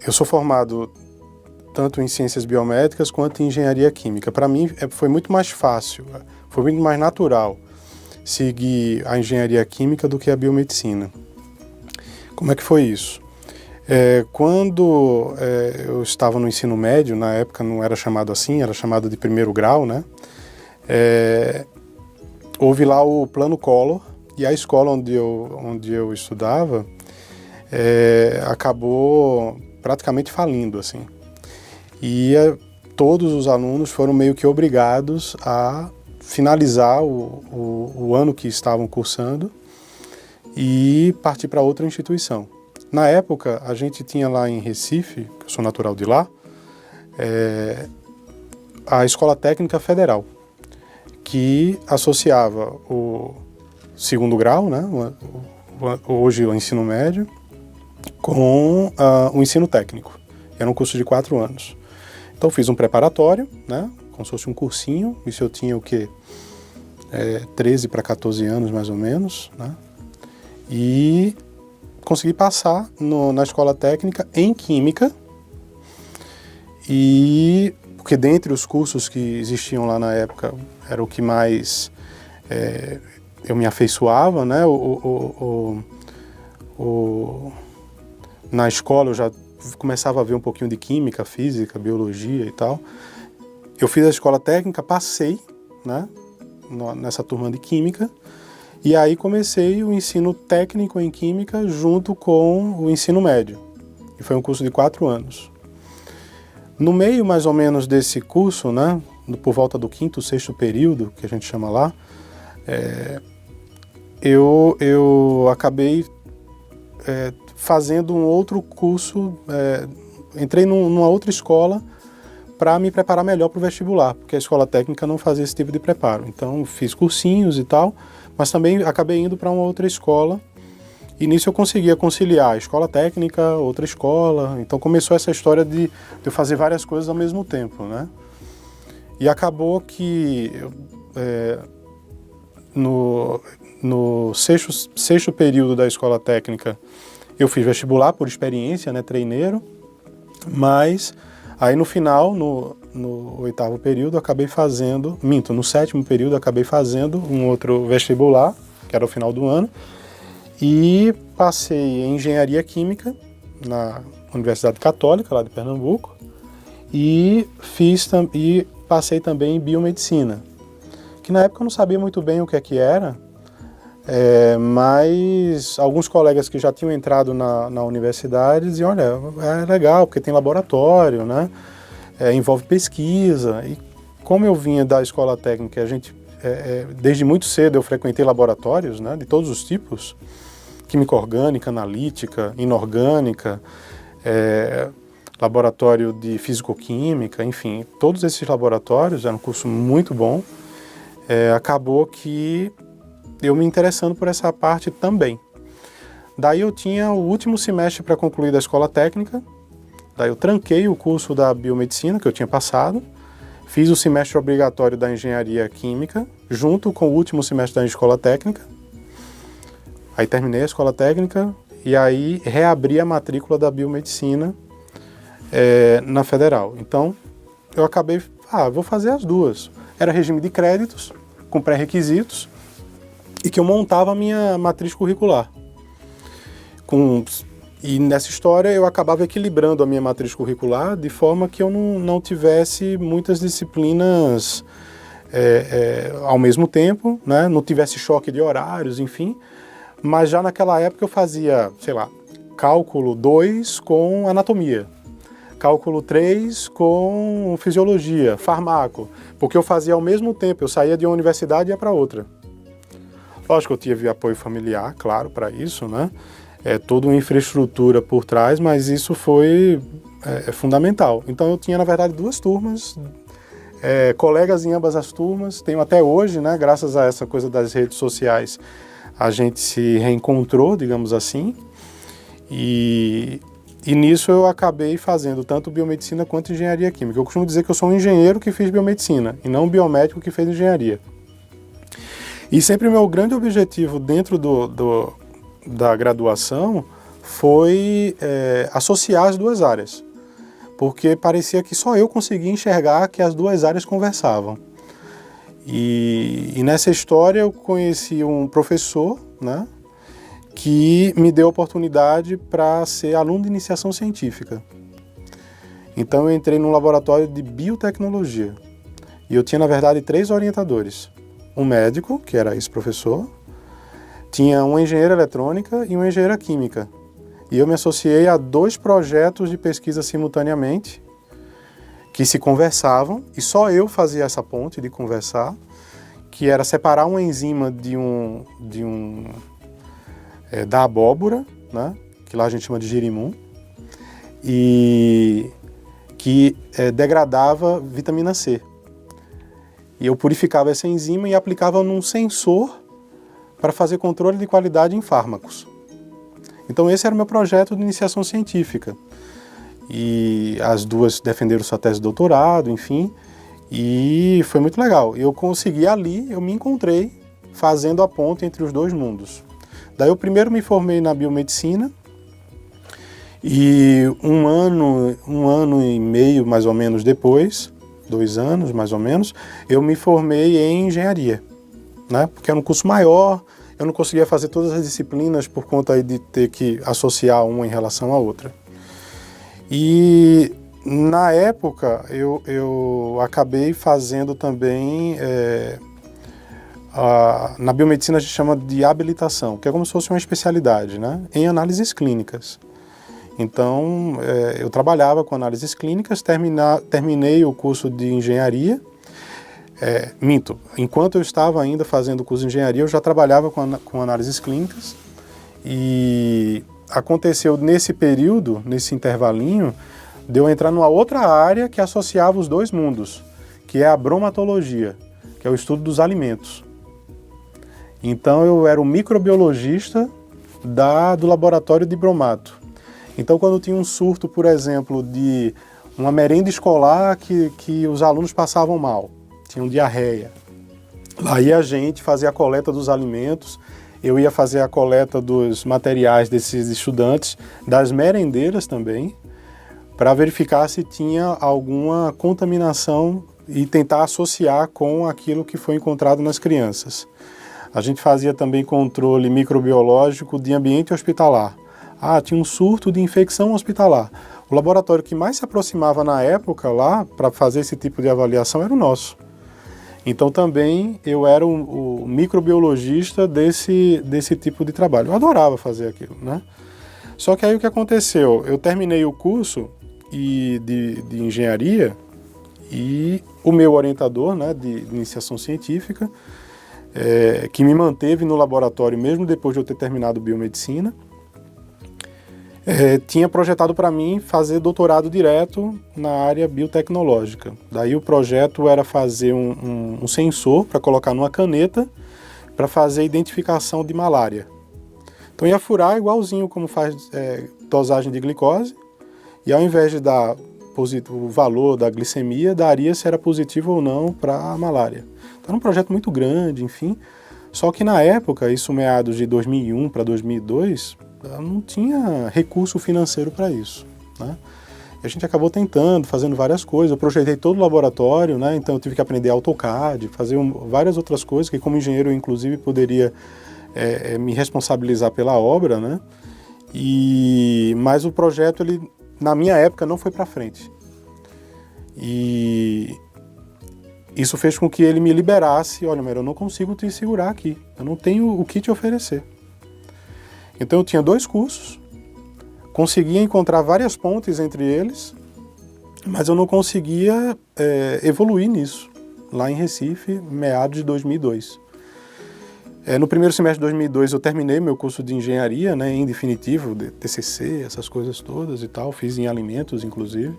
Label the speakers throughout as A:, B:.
A: Eu sou formado tanto em ciências biomédicas quanto em engenharia química. Para mim foi muito mais fácil, foi muito mais natural seguir a engenharia química do que a biomedicina. Como é que foi isso? Quando eu estava no ensino médio, na época não era chamado assim, era chamado de primeiro grau, né? Houve lá o Plano Collor, e a escola onde eu estudava acabou praticamente falindo, assim. E todos os alunos foram meio que obrigados a finalizar o ano que estavam cursando e partir para outra instituição. Na época, a gente tinha lá em Recife, que eu sou natural de lá, a Escola Técnica Federal, que associava o segundo grau, né, hoje o ensino médio, com o ensino técnico. Era um curso de 4 anos. Então fiz um preparatório, né, como se fosse um cursinho, isso eu tinha o quê? 13 para 14 anos mais ou menos, né, e consegui passar na escola técnica em Química, e porque dentre os cursos que existiam lá na época era o que mais eu me afeiçoava, né? Na escola eu já começava a ver um pouquinho de química, física, biologia e tal. Eu fiz a escola técnica, passei, né, nessa turma de química, e aí comecei o ensino técnico em química junto com o ensino médio. E foi um curso de 4 anos. No meio, mais ou menos, desse curso, né, por volta do 5º, 6º período, que a gente chama lá, eu acabei fazendo um outro curso, entrei numa outra escola para me preparar melhor para o vestibular, porque a escola técnica não fazia esse tipo de preparo. Então, fiz cursinhos e tal, mas também acabei indo para uma outra escola, e nisso eu conseguia conciliar a escola técnica, outra escola. Então começou essa história de eu fazer várias coisas ao mesmo tempo, né? E acabou que no sexto período da escola técnica eu fiz vestibular por experiência, né, treineiro, mas aí no final, no 8º período, acabei fazendo, no 7º período acabei fazendo um outro vestibular, que era o final do ano, e passei em engenharia química na Universidade Católica, lá de Pernambuco, e passei também em biomedicina, que na época eu não sabia muito bem o que é que era, mas alguns colegas que já tinham entrado na universidade diziam, olha, é legal, porque tem laboratório, né? Envolve pesquisa, e como eu vinha da escola técnica, desde muito cedo eu frequentei laboratórios, né, de todos os tipos, química orgânica, analítica, inorgânica, laboratório de fisicoquímica, enfim, todos esses laboratórios, era um curso muito bom, acabou que eu me interessando por essa parte também. Daí eu tinha o último semestre para concluir da escola técnica, daí eu tranquei o curso da biomedicina que eu tinha passado, fiz o semestre obrigatório da engenharia química, junto com o último semestre da escola técnica, aí terminei a escola técnica e aí reabri a matrícula da biomedicina na Federal. Então eu acabei, vou fazer as duas. Era regime de créditos, com pré-requisitos, e que eu montava a minha matriz curricular. E nessa história eu acabava equilibrando a minha matriz curricular de forma que eu não tivesse muitas disciplinas ao mesmo tempo, né? Não tivesse choque de horários, enfim. Mas já naquela época eu fazia, sei lá, cálculo 2 com anatomia, cálculo 3 com fisiologia, farmaco, porque eu fazia ao mesmo tempo, eu saía de uma universidade e ia para outra. Lógico que eu tive apoio familiar, claro, para isso, né? Toda uma infraestrutura por trás, mas isso foi fundamental. Então eu tinha, na verdade, 2 turmas, colegas em ambas as turmas, tenho até hoje, né? Graças a essa coisa das redes sociais, a gente se reencontrou, digamos assim, e nisso eu acabei fazendo tanto biomedicina quanto engenharia química. Eu costumo dizer que eu sou um engenheiro que fiz biomedicina, e não um biomédico que fez engenharia. E sempre o meu grande objetivo dentro da graduação foi associar as duas áreas, porque parecia que só eu conseguia enxergar que as duas áreas conversavam. E nessa história eu conheci um professor, né, que me deu a oportunidade para ser aluno de iniciação científica. Então eu entrei num laboratório de biotecnologia. E eu tinha, na verdade, 3 orientadores. Um médico, que era esse professor, tinha uma engenheira eletrônica e uma engenheira química. E eu me associei a 2 projetos de pesquisa simultaneamente, que se conversavam, e só eu fazia essa ponte de conversar, que era separar uma enzima da abóbora, né, que lá a gente chama de girimum, e que degradava vitamina C. E eu purificava essa enzima e aplicava num sensor para fazer controle de qualidade em fármacos. Então esse era o meu projeto de iniciação científica. E as 2 defenderam sua tese de doutorado, enfim, e foi muito legal. Eu consegui ali, eu me encontrei fazendo a ponte entre os 2 mundos. Daí eu primeiro me formei na biomedicina, e um ano e meio mais ou menos depois, 2 anos mais ou menos, eu me formei em engenharia, né? Porque era um curso maior, eu não conseguia fazer todas as disciplinas por conta de ter que associar uma em relação à outra. E na época eu acabei fazendo também, na biomedicina a gente chama de habilitação, que é como se fosse uma especialidade, né, em análises clínicas. Então eu trabalhava com análises clínicas, terminei o curso de engenharia. Enquanto eu estava ainda fazendo o curso de engenharia, eu já trabalhava com análises clínicas, e aconteceu nesse período, nesse intervalinho, de eu entrar numa outra área que associava os 2 mundos, que é a bromatologia, que é o estudo dos alimentos. Então eu era um microbiologista do laboratório de bromato. Então quando tinha um surto, por exemplo, de uma merenda escolar que os alunos passavam mal, tinham diarreia, lá ia a gente fazer a coleta dos alimentos, eu ia fazer a coleta dos materiais desses estudantes, das merendeiras também, para verificar se tinha alguma contaminação e tentar associar com aquilo que foi encontrado nas crianças. A gente fazia também controle microbiológico de ambiente hospitalar. Tinha um surto de infecção hospitalar. O laboratório que mais se aproximava na época lá para fazer esse tipo de avaliação era o nosso. Então também eu era o microbiologista desse tipo de trabalho. Eu adorava fazer aquilo, né? Só que aí o que aconteceu? Eu terminei o curso de engenharia, e o meu orientador, né, de iniciação científica, que me manteve no laboratório mesmo depois de eu ter terminado biomedicina, tinha projetado para mim fazer doutorado direto na área biotecnológica. Daí o projeto era fazer um sensor para colocar numa caneta para fazer identificação de malária. Então ia furar igualzinho como faz dosagem de glicose, e ao invés de dar o valor da glicemia, daria se era positivo ou não para a malária. Então era um projeto muito grande, enfim. Só que na época, isso meados de 2001 para 2002, não tinha recurso financeiro para isso, né? E a gente acabou tentando, fazendo várias coisas. Eu projetei todo o laboratório, né? Então eu tive que aprender AutoCAD, fazer várias outras coisas, que como engenheiro eu inclusive poderia me responsabilizar pela obra, né? Mas o projeto, ele, na minha época, não foi para frente. E isso fez com que ele me liberasse. Olha, mas eu não consigo te segurar aqui, eu não tenho o que te oferecer. Então eu tinha 2 cursos, conseguia encontrar várias pontes entre eles, mas eu não conseguia evoluir nisso, lá em Recife, meados de 2002. No primeiro semestre de 2002 eu terminei meu curso de engenharia, né, em definitivo, de TCC, essas coisas todas e tal, fiz em alimentos inclusive.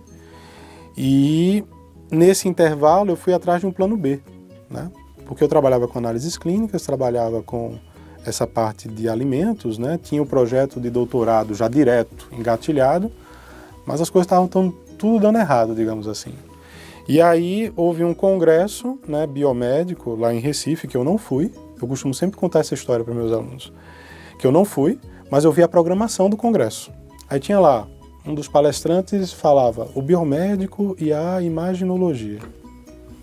A: E nesse intervalo eu fui atrás de um plano B, né, porque eu trabalhava com análises clínicas, trabalhava com essa parte de alimentos, né, tinha o projeto de doutorado já direto, engatilhado, mas as coisas estavam tudo dando errado, digamos assim. E aí houve um congresso, né, biomédico lá em Recife, que eu não fui. Eu costumo sempre contar essa história para meus alunos, que eu não fui, mas eu vi a programação do congresso. Aí tinha lá, um dos palestrantes falava, o biomédico e a imaginologia.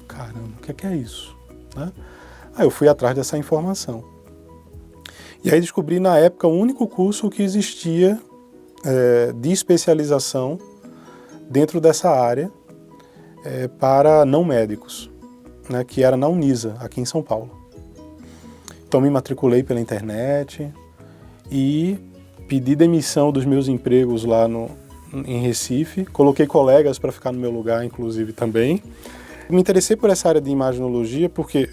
A: Caramba, o que é isso? Né? Aí eu fui atrás dessa informação. E aí descobri na época o único curso que existia de especialização dentro dessa área para não médicos, né, que era na Unisa, aqui em São Paulo. Então me matriculei pela internet e pedi demissão dos meus empregos lá em Recife, coloquei colegas para ficar no meu lugar, inclusive, também. Me interessei por essa área de imaginologia porque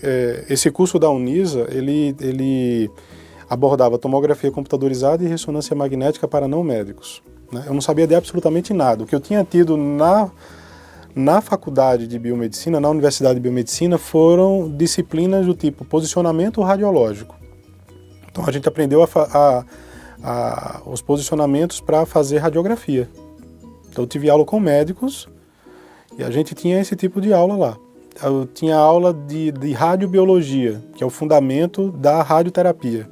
A: esse curso da Unisa, ele abordava tomografia computadorizada e ressonância magnética para não médicos. Né? Eu não sabia de absolutamente nada. O que eu tinha tido na faculdade de biomedicina, na Universidade de Biomedicina, foram disciplinas do tipo posicionamento radiológico. Então a gente aprendeu os posicionamentos para fazer radiografia. Então eu tive aula com médicos e a gente tinha esse tipo de aula lá. Eu tinha aula de radiobiologia, que é o fundamento da radioterapia.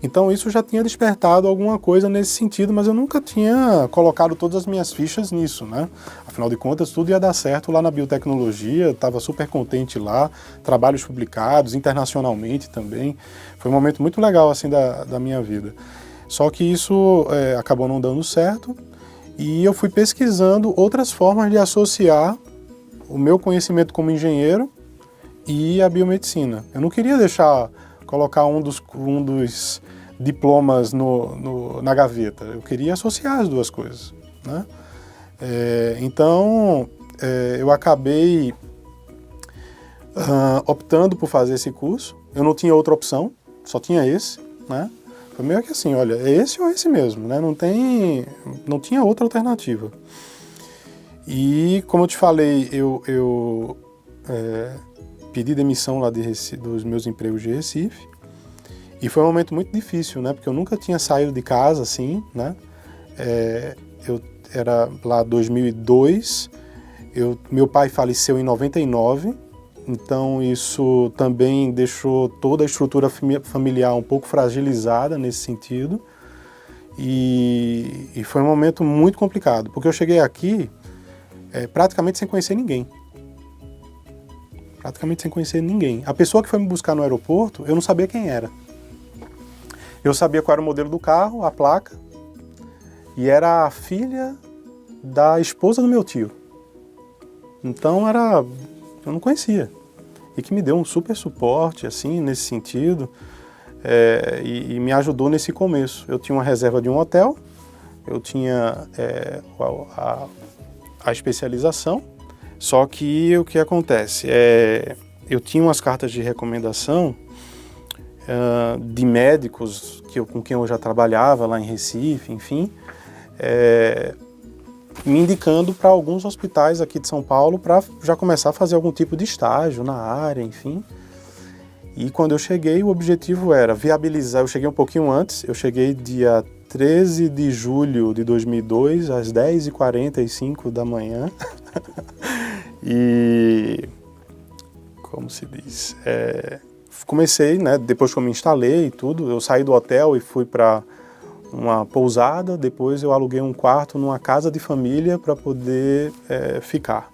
A: Então isso já tinha despertado alguma coisa nesse sentido, mas eu nunca tinha colocado todas as minhas fichas nisso, né? Afinal de contas, tudo ia dar certo lá na biotecnologia, estava super contente lá, trabalhos publicados internacionalmente também. Foi um momento muito legal assim da minha vida. Só que isso acabou não dando certo e eu fui pesquisando outras formas de associar o meu conhecimento como engenheiro e a biomedicina. Eu não queria colocar um dos diplomas na gaveta, eu queria associar as duas coisas, né? Então, eu acabei optando por fazer esse curso. Eu não tinha outra opção, só tinha esse, né? Foi meio que assim, olha, é esse ou esse mesmo, né? Não tinha outra alternativa. E, como eu te falei, eu pedi demissão lá dos meus empregos de Recife. E foi um momento muito difícil, né? Porque eu nunca tinha saído de casa, assim, né? Era lá 2002, meu pai faleceu em 99, então isso também deixou toda a estrutura familiar um pouco fragilizada nesse sentido. E foi um momento muito complicado, porque eu cheguei aqui praticamente sem conhecer ninguém. Praticamente sem conhecer ninguém. A pessoa que foi me buscar no aeroporto, eu não sabia quem era. Eu sabia qual era o modelo do carro, a placa, e era a filha da esposa do meu tio. Então eu não conhecia. E que me deu um super suporte, assim, nesse sentido, e me ajudou nesse começo. Eu tinha uma reserva de um hotel, eu tinha a especialização, só que o que acontece? Eu tinha umas cartas de recomendação de médicos com quem eu já trabalhava lá em Recife, enfim, me indicando para alguns hospitais aqui de São Paulo para já começar a fazer algum tipo de estágio na área, enfim. E quando eu cheguei, o objetivo era viabilizar, eu cheguei um pouquinho antes, eu cheguei dia 13 de julho de 2002, às 10h45 da manhã, e, como se diz, comecei, né, depois que eu me instalei e tudo, eu saí do hotel e fui para uma pousada, depois eu aluguei um quarto numa casa de família para poder ficar.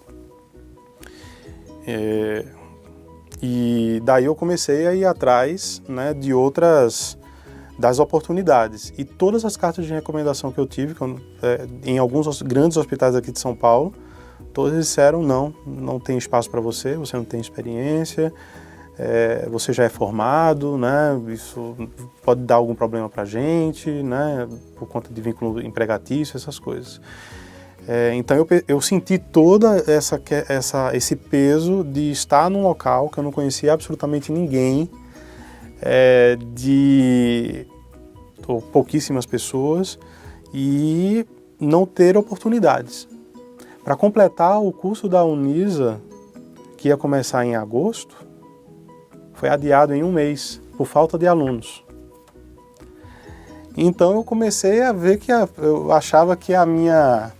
A: E daí eu comecei a ir atrás, né, das oportunidades. E todas as cartas de recomendação que eu tive, em alguns grandes hospitais aqui de São Paulo, todos disseram não tem espaço para você não tem experiência, você já é formado, né, isso pode dar algum problema para a gente, né, por conta de vínculo empregatício, essas coisas. Então eu senti toda esse peso de estar num local que eu não conhecia absolutamente ninguém, ou pouquíssimas pessoas, e não ter oportunidades. Para completar, o curso da Unisa, que ia começar em agosto, foi adiado em um mês, por falta de alunos. Então eu comecei a ver que eu achava que a minha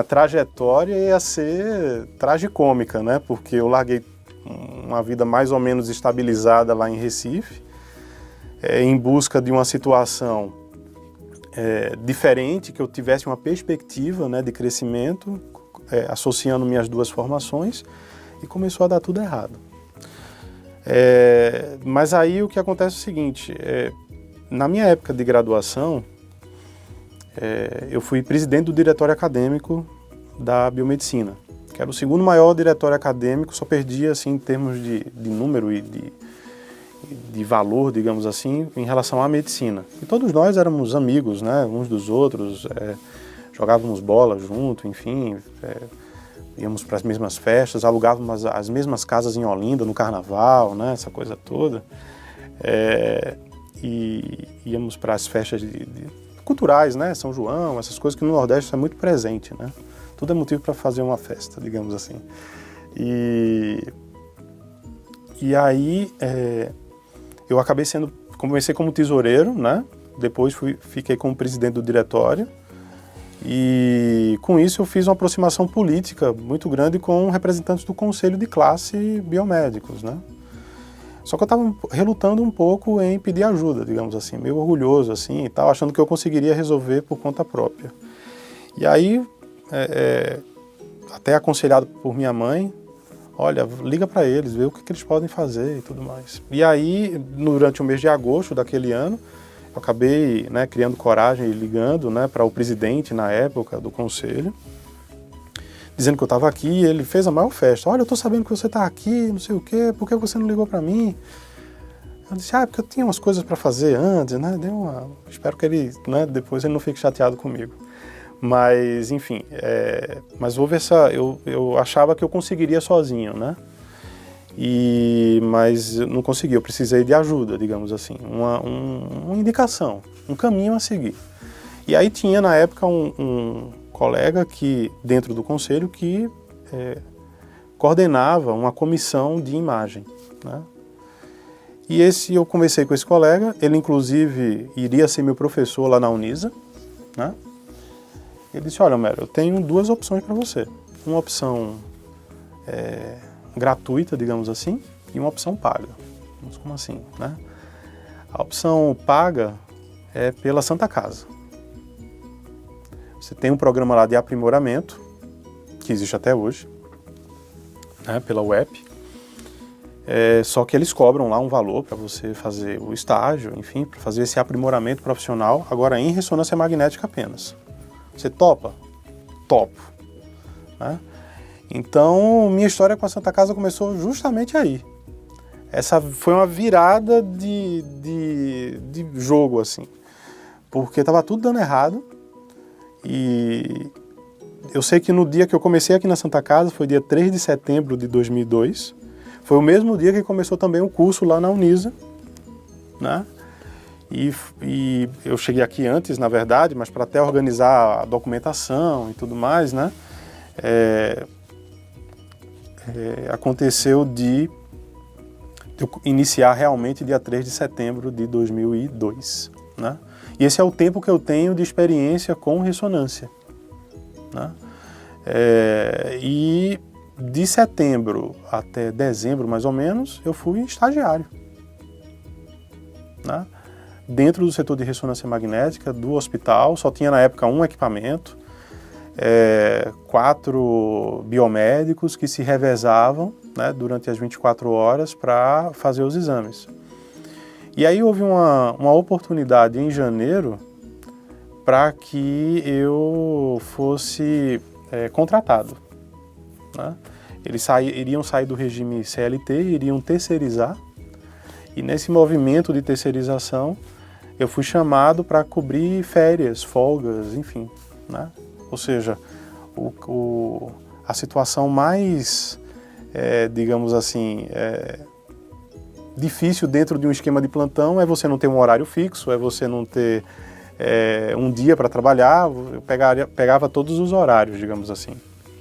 A: trajetória ia ser tragicômica, né? Porque eu larguei uma vida mais ou menos estabilizada lá em Recife, em busca de uma situação diferente, que eu tivesse uma perspectiva, né, de crescimento, associando minhas duas formações, e começou a dar tudo errado. Mas aí o que acontece é o seguinte, na minha época de graduação, eu fui presidente do diretório acadêmico da biomedicina, que era o segundo maior diretório acadêmico, só perdia assim, em termos de número e de valor, digamos assim, em relação à medicina. E todos nós éramos amigos, né, uns dos outros, jogávamos bola junto, enfim, íamos para as mesmas festas, alugávamos as mesmas casas em Olinda no carnaval, né, essa coisa toda. E íamos para as festas culturais, né, São João, essas coisas que no Nordeste é muito presente, né. Tudo é motivo para fazer uma festa, digamos assim. E aí eu comecei como tesoureiro, né, depois fiquei como presidente do diretório. E com isso eu fiz uma aproximação política muito grande com representantes do Conselho de Classe Biomédicos, né? Só que eu estava relutando um pouco em pedir ajuda, digamos assim, meio orgulhoso assim e tal, achando que eu conseguiria resolver por conta própria. E aí, até aconselhado por minha mãe, olha, liga para eles, vê o que eles podem fazer e tudo mais. E aí, durante o mês de agosto daquele ano, eu acabei, né, criando coragem e ligando, né, para o presidente, na época, do conselho, dizendo que eu estava aqui, e ele fez a maior festa. Olha, eu estou sabendo que você está aqui, não sei o quê, por que você não ligou para mim? Eu disse, porque eu tinha umas coisas para fazer antes, né, espero que ele, né, depois ele não fique chateado comigo. Mas, enfim, mas houve eu achava que eu conseguiria sozinho, né? Mas não consegui, eu precisei de ajuda, digamos assim, uma indicação, um caminho a seguir. E aí tinha na época um colega que, dentro do conselho, que coordenava uma comissão de imagem, né? E eu conversei com esse colega, ele inclusive iria ser meu professor lá na Unisa, né? Ele disse, olha, Homero, eu tenho duas opções para você. Uma opção gratuita, digamos assim, e uma opção paga. Mas como assim, né? A opção paga é pela Santa Casa. Você tem um programa lá de aprimoramento, que existe até hoje, né, pela UEP, só que eles cobram lá um valor para você fazer o estágio, enfim, para fazer esse aprimoramento profissional, agora em ressonância magnética apenas. Você topa? Topo. Né? Então, minha história com a Santa Casa começou justamente aí. Essa foi uma virada de jogo, assim, porque estava tudo dando errado. E eu sei que no dia que eu comecei aqui na Santa Casa, foi dia 3 de setembro de 2002, foi o mesmo dia que começou também o curso lá na Unisa, né? E eu cheguei aqui antes, na verdade, mas para até organizar a documentação e tudo mais, né? Aconteceu de eu iniciar realmente dia 3 de setembro de 2002, né? E esse é o tempo que eu tenho de experiência com ressonância, né? E de setembro até dezembro, mais ou menos, eu fui estagiário, né? Dentro do setor de ressonância magnética do hospital, só tinha na época um equipamento, 4 biomédicos que se revezavam, né, durante as 24 horas para fazer os exames. E aí houve uma oportunidade em janeiro para que eu fosse contratado, né? Eles iriam sair do regime CLT, iriam terceirizar, e nesse movimento de terceirização eu fui chamado para cobrir férias, folgas, enfim, né? Ou seja, a situação mais, digamos assim, difícil dentro de um esquema de plantão é você não ter um horário fixo, é você não ter um dia para trabalhar, eu pegava todos os horários, digamos assim,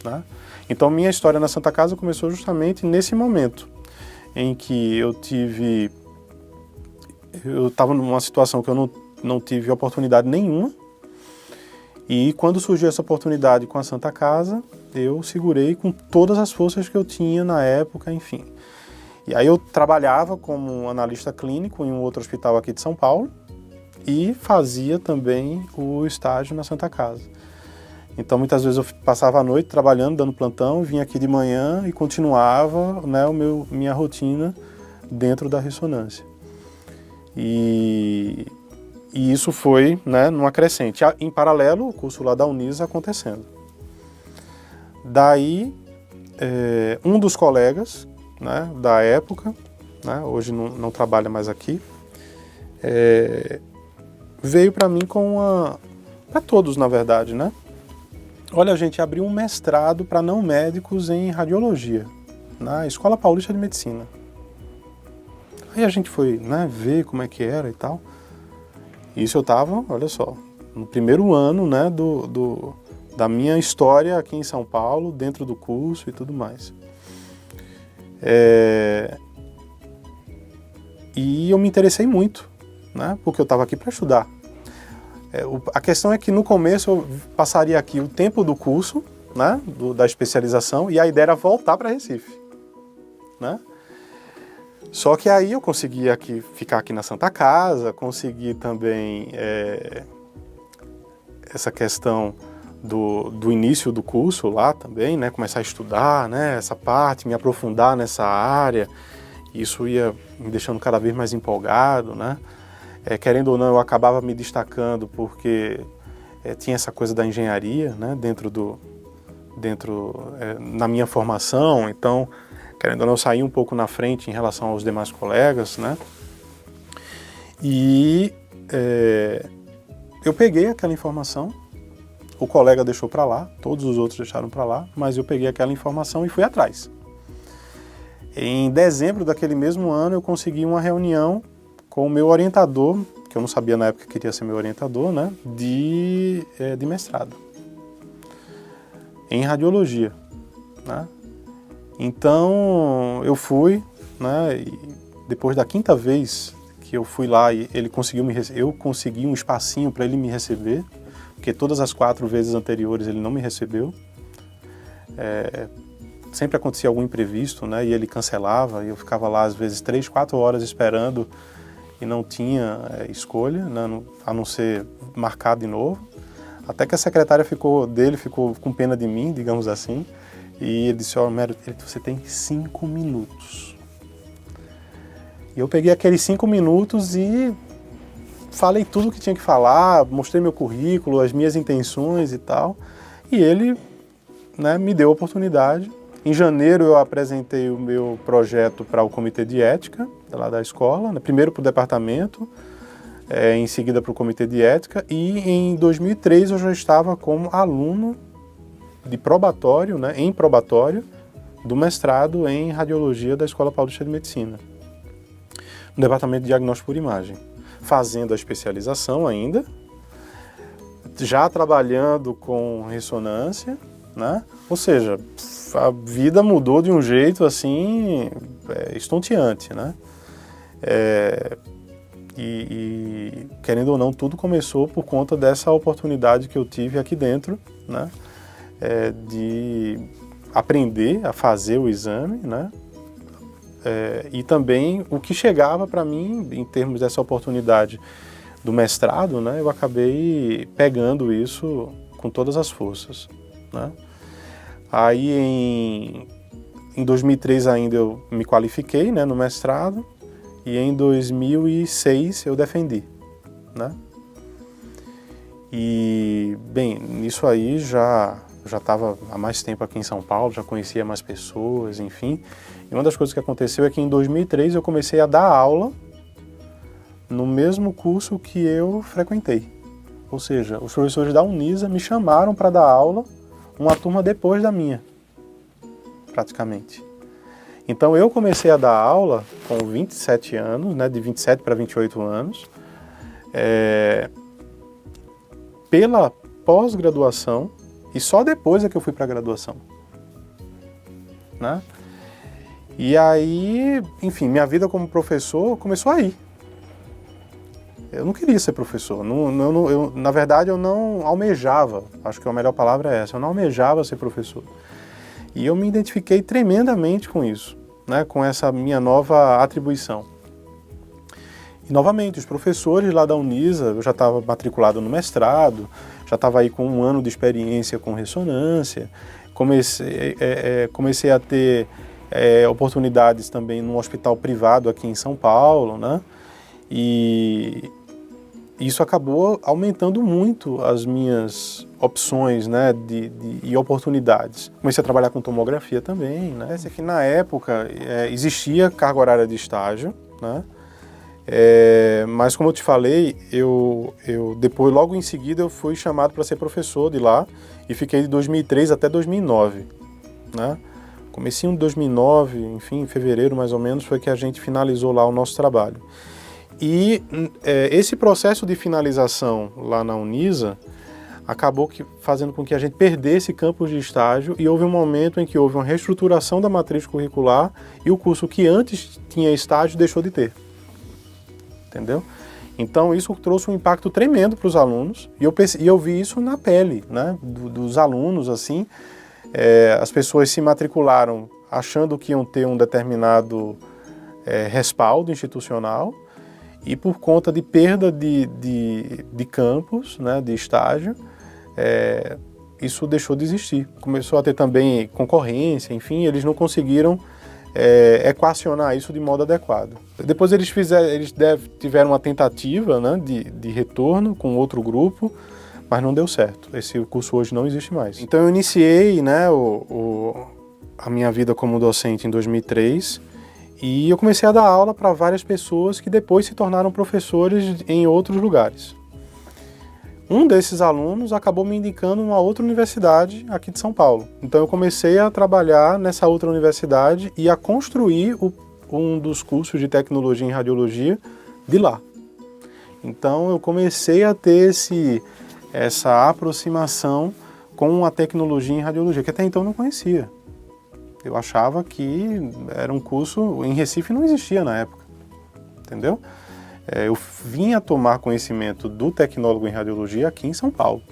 A: né? Então minha história na Santa Casa começou justamente nesse momento em que eu estava numa situação que eu não tive oportunidade nenhuma, e quando surgiu essa oportunidade com a Santa Casa, eu segurei com todas as forças que eu tinha na época, enfim. E aí eu trabalhava como analista clínico em um outro hospital aqui de São Paulo, e fazia também o estágio na Santa Casa. Então, muitas vezes eu passava a noite trabalhando, dando plantão, vinha aqui de manhã e continuava, né, minha rotina dentro da ressonância. E isso foi, né, numa crescente. Em paralelo, o curso lá da Unisa acontecendo. Daí, um dos colegas, né, da época, né, hoje não trabalha mais aqui, veio para mim para todos, na verdade, né? Olha, a gente abriu um mestrado para não médicos em radiologia, na Escola Paulista de Medicina. Aí a gente foi, né, ver como é que era e tal. Isso eu estava, olha só, no primeiro ano, né, da minha história aqui em São Paulo, dentro do curso e tudo mais. E eu me interessei muito, né, porque eu estava aqui para estudar. A questão é que no começo eu passaria aqui o tempo do curso, né, da especialização, e a ideia era voltar para Recife, né? Só que aí eu consegui ficar aqui na Santa Casa, consegui também essa questão do início do curso lá também, né, começar a estudar, né, essa parte, me aprofundar nessa área, isso ia me deixando cada vez mais empolgado, né? Querendo ou não, eu acabava me destacando porque tinha essa coisa da engenharia, né, na minha formação, então, querendo ou não, eu saí um pouco na frente em relação aos demais colegas, né? E eu peguei aquela informação, o colega deixou para lá, todos os outros deixaram para lá, mas eu peguei aquela informação e fui atrás. Em dezembro daquele mesmo ano, eu consegui uma reunião com o meu orientador, que eu não sabia na época que queria ser meu orientador, né, de mestrado, em radiologia, né? Então, eu fui, né, e depois da quinta vez que eu fui lá, e ele conseguiu eu consegui um espacinho para ele me receber, porque todas as 4 vezes anteriores ele não me recebeu. Sempre acontecia algum imprevisto, né, e ele cancelava, e eu ficava lá às vezes 3, 4 horas esperando e não tinha escolha, né, a não ser marcar de novo. Até que a secretária ficou com pena de mim, digamos assim, e ele disse: "Ó, Mero, você tem 5 minutos. E eu peguei aqueles 5 minutos e falei tudo o que tinha que falar, mostrei meu currículo, as minhas intenções e tal, e ele, né, me deu a oportunidade. Em janeiro eu apresentei o meu projeto para o comitê de ética lá da escola, né, primeiro para o departamento, em seguida para o comitê de ética, e em 2003 eu já estava como aluno de probatório, né, em probatório, do mestrado em radiologia da Escola Paulista de Medicina, no departamento de diagnóstico por imagem, fazendo a especialização ainda, já trabalhando com ressonância, né? Ou seja, a vida mudou de um jeito assim estonteante, né? E querendo ou não, tudo começou por conta dessa oportunidade que eu tive aqui dentro, né? De aprender a fazer o exame, né? E também o que chegava para mim em termos dessa oportunidade do mestrado, né? Eu acabei pegando isso com todas as forças, né? Aí em 2003 ainda eu me qualifiquei, né, no mestrado, e em 2006 eu defendi, né? E, bem, nisso aí já estava há mais tempo aqui em São Paulo, já conhecia mais pessoas, enfim. E uma das coisas que aconteceu é que em 2003 eu comecei a dar aula no mesmo curso que eu frequentei. Ou seja, os professores da Unisa me chamaram para dar aula uma turma depois da minha, praticamente. Então eu comecei a dar aula com 27 anos, né, de 27 para 28 anos, pela pós-graduação, e só depois é que eu fui para a graduação, né? E aí, enfim, minha vida como professor começou aí. Eu não queria ser professor, na verdade eu não almejava, acho que a melhor palavra é essa, eu não almejava ser professor. E eu me identifiquei tremendamente com isso, né, com essa minha nova atribuição. E, novamente, os professores lá da Unisa, eu já estava matriculado no mestrado, já estava aí com 1 ano de experiência com ressonância, comecei a ter oportunidades também num hospital privado aqui em São Paulo, né? E isso acabou aumentando muito as minhas opções, né, e oportunidades. Comecei a trabalhar com tomografia também, né? Esse aqui, na época, existia carga horária de estágio, né? Mas, como eu te falei, eu depois, logo em seguida, eu fui chamado para ser professor de lá e fiquei de 2003 até 2009, né? Comecinho de 2009, enfim, em fevereiro mais ou menos, foi que a gente finalizou lá o nosso trabalho. E esse processo de finalização lá na Unisa acabou fazendo com que a gente perdesse campos de estágio e houve um momento em que houve uma reestruturação da matriz curricular e o curso que antes tinha estágio deixou de ter. Entendeu? Então isso trouxe um impacto tremendo para os alunos e eu vi isso na pele, né, dos alunos, assim. As pessoas se matricularam achando que iam ter um determinado respaldo institucional e por conta de perda de campos, né, de estágio, isso deixou de existir. Começou a ter também concorrência, enfim, eles não conseguiram equacionar isso de modo adequado. Depois eles tiveram uma tentativa, né, de retorno com outro grupo, mas não deu certo. Esse curso hoje não existe mais. Então eu iniciei, né, a minha vida como docente em 2003 e eu comecei a dar aula para várias pessoas que depois se tornaram professores em outros lugares. Um desses alunos acabou me indicando uma outra universidade aqui de São Paulo. Então eu comecei a trabalhar nessa outra universidade e a construir um dos cursos de tecnologia em radiologia de lá. Então eu comecei a ter essa aproximação com a tecnologia em radiologia, que até então eu não conhecia. Eu achava que era um curso, em Recife não existia na época, entendeu? Eu vim a tomar conhecimento do tecnólogo em radiologia aqui em São Paulo.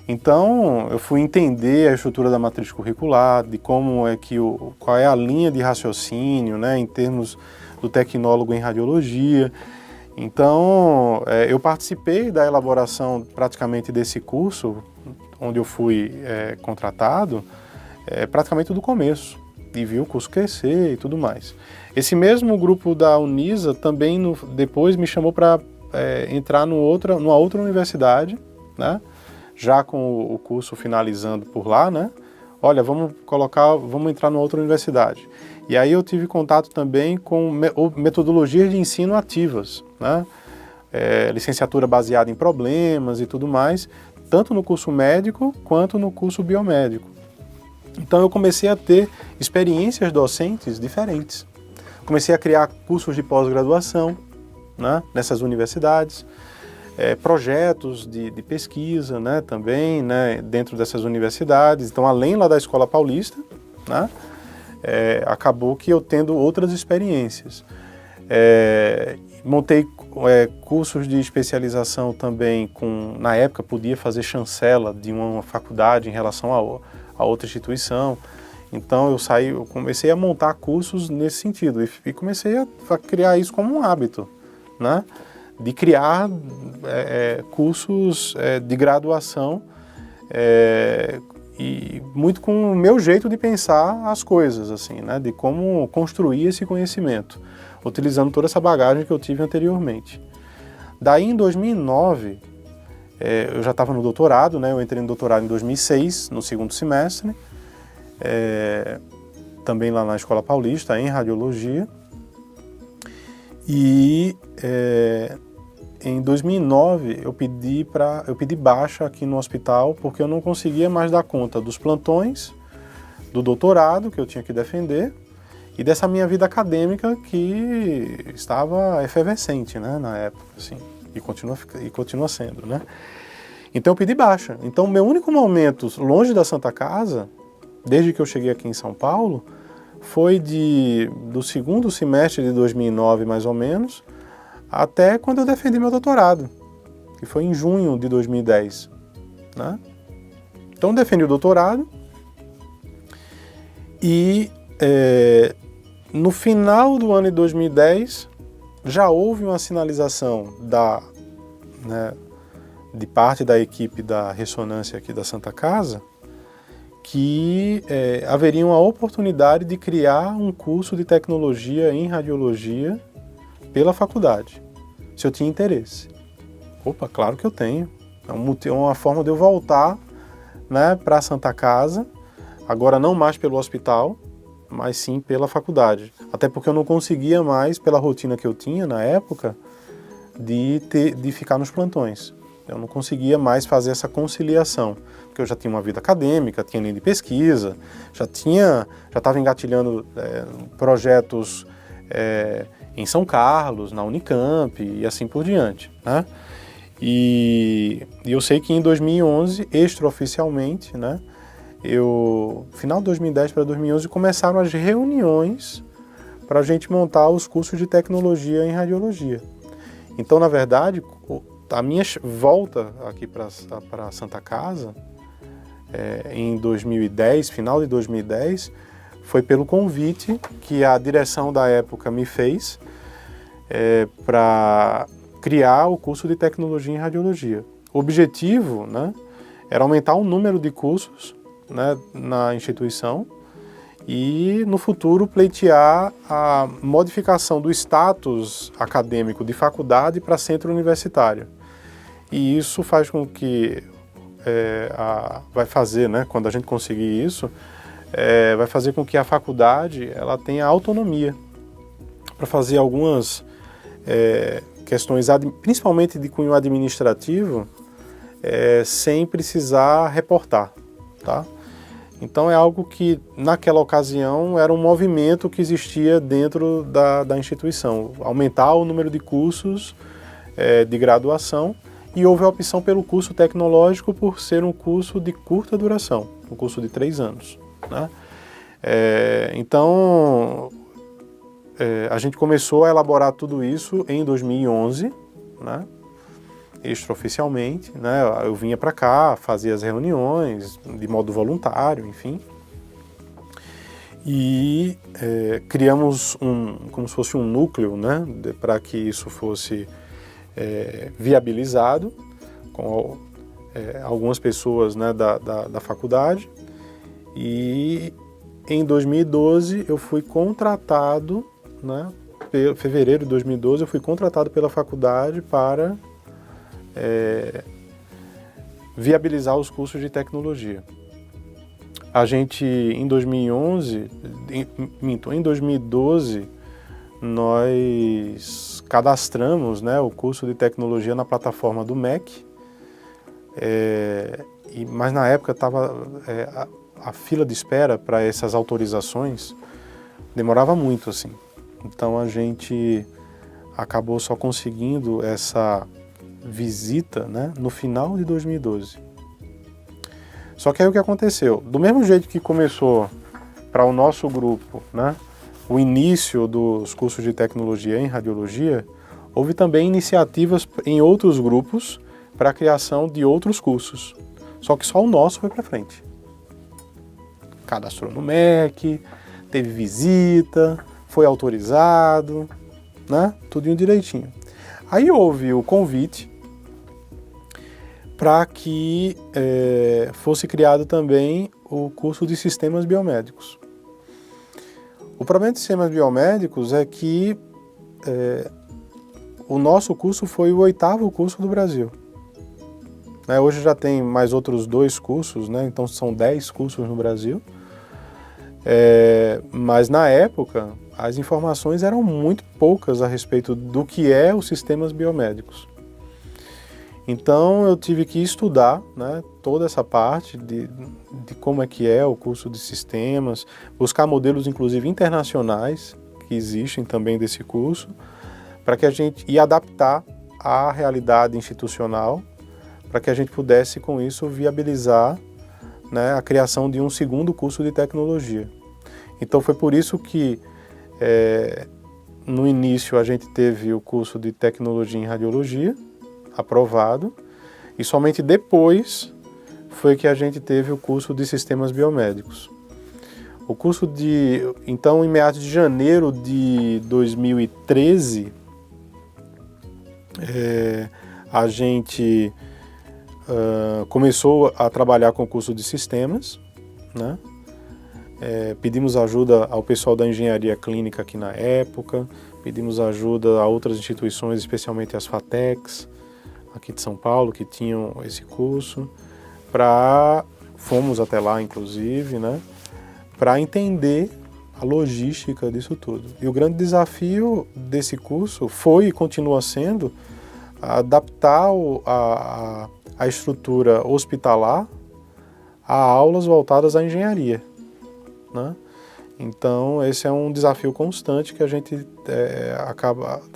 A: Então, eu fui entender a estrutura da matriz curricular, de qual é a linha de raciocínio, né, em termos do tecnólogo em radiologia. Então, eu participei da elaboração praticamente desse curso, onde eu fui contratado, praticamente do começo, e vi o curso crescer e tudo mais. Esse mesmo grupo da Unisa também depois me chamou para entrar numa outra universidade, né? Já com o curso finalizando por lá, né? Olha, vamos entrar numa outra universidade. E aí eu tive contato também com metodologias de ensino ativas, né? Licenciatura baseada em problemas e tudo mais, tanto no curso médico quanto no curso biomédico. Então eu comecei a ter experiências docentes diferentes. Comecei a criar cursos de pós-graduação, né, nessas universidades, projetos de pesquisa, né, também, né, dentro dessas universidades. Então, além lá da Escola Paulista, né, acabou que eu tendo outras experiências. Montei cursos de especialização também, na época podia fazer chancela de uma faculdade em relação a outra instituição. Então eu comecei a montar cursos nesse sentido e comecei a criar isso como um hábito, né? De criar cursos de graduação e muito com o meu jeito de pensar as coisas, assim, né? De como construir esse conhecimento, utilizando toda essa bagagem que eu tive anteriormente. Daí em 2009, eu já estava no doutorado, né? Eu entrei no doutorado em 2006, no segundo semestre, também lá na Escola Paulista, em radiologia. E em 2009 eu pedi baixa aqui no hospital porque eu não conseguia mais dar conta dos plantões, do doutorado que eu tinha que defender e dessa minha vida acadêmica que estava efervescente, né, na época, assim, e continua sendo, né? Então eu pedi baixa. Então meu único momento longe da Santa Casa, desde que eu cheguei aqui em São Paulo, foi do segundo semestre de 2009, mais ou menos, até quando eu defendi meu doutorado, que foi em junho de 2010, né? Então eu defendi o doutorado e no final do ano de 2010 já houve uma sinalização né, de parte da equipe da ressonância aqui da Santa Casa que haveria uma oportunidade de criar um curso de tecnologia em radiologia pela faculdade, se eu tinha interesse. Opa, claro que eu tenho. É uma forma de eu voltar, né, para a Santa Casa, agora não mais pelo hospital, mas sim pela faculdade. Até porque eu não conseguia mais, pela rotina que eu tinha na época, de ficar nos plantões. Eu não conseguia mais fazer essa conciliação, porque eu já tinha uma vida acadêmica, tinha linha de pesquisa, já estava engatilhando projetos em São Carlos, na Unicamp e assim por diante, né? E eu sei que em 2011, extraoficialmente, né, final de 2010 para 2011, começaram as reuniões para a gente montar os cursos de tecnologia em radiologia. Então, na verdade, a minha volta aqui para a Santa Casa, em 2010, final de 2010, foi pelo convite que a direção da época me fez para criar o curso de tecnologia em radiologia. O objetivo, né, era aumentar o número de cursos, né, na instituição e, no futuro, pleitear a modificação do status acadêmico de faculdade para centro universitário. E isso faz com que, vai fazer, né, quando a gente conseguir isso, vai fazer com que a faculdade ela tenha autonomia para fazer algumas questões, principalmente de cunho administrativo, sem precisar reportar, tá? Então é algo que, naquela ocasião, era um movimento que existia dentro da instituição, aumentar o número de cursos de graduação, e houve a opção pelo curso tecnológico por ser um curso de curta duração, um curso de 3 anos, né? Então, a gente começou a elaborar tudo isso em 2011, né? Extraoficialmente, né? Eu vinha para cá, fazia as reuniões de modo voluntário, enfim. E criamos como se fosse um núcleo, né? Para que isso fosse viabilizado com algumas pessoas, né, da faculdade. E em 2012 eu fui contratado, né? Em fevereiro de 2012 eu fui contratado pela faculdade para viabilizar os cursos de tecnologia. A gente, em 2011, em 2012, nós cadastramos, né, o curso de tecnologia na plataforma do MEC, mas na época a fila de espera para essas autorizações demorava muito, assim. Então a gente acabou só conseguindo essa visita, né, no final de 2012. Só que aí o que aconteceu? Do mesmo jeito que começou para o nosso grupo, né, o início dos cursos de tecnologia em radiologia, houve também iniciativas em outros grupos para a criação de outros cursos. Só que só o nosso foi para frente. Cadastrou no MEC, teve visita, foi autorizado, né, tudinho direitinho. Aí houve o convite para que fosse criado também o curso de sistemas biomédicos. O problema de sistemas biomédicos é que o nosso curso foi o 8º curso do Brasil. Hoje já tem mais outros 2 cursos, né? Então são 10 cursos no Brasil. Mas na época as informações eram muito poucas a respeito do que é os sistemas biomédicos. Então eu tive que estudar, né, toda essa parte de como é que é o curso de sistemas, buscar modelos inclusive internacionais que existem também desse curso, para que a gente e adaptar à realidade institucional, para que a gente pudesse com isso viabilizar, né, a criação de um 2º curso de tecnologia. Então foi por isso que no início a gente teve o curso de tecnologia em radiologia aprovado, e somente depois foi que a gente teve o curso de sistemas biomédicos. O curso então, em meados de janeiro de 2013, A gente começou a trabalhar com o curso de sistemas, né? Pedimos ajuda ao pessoal da engenharia clínica aqui na época, pedimos ajuda a outras instituições, especialmente as FATECs, aqui de São Paulo, que tinham esse curso, fomos até lá, inclusive, né? Para entender a logística disso tudo. E o grande desafio desse curso foi e continua sendo adaptar a estrutura hospitalar a aulas voltadas à engenharia, né? Então, esse é um desafio constante que a gente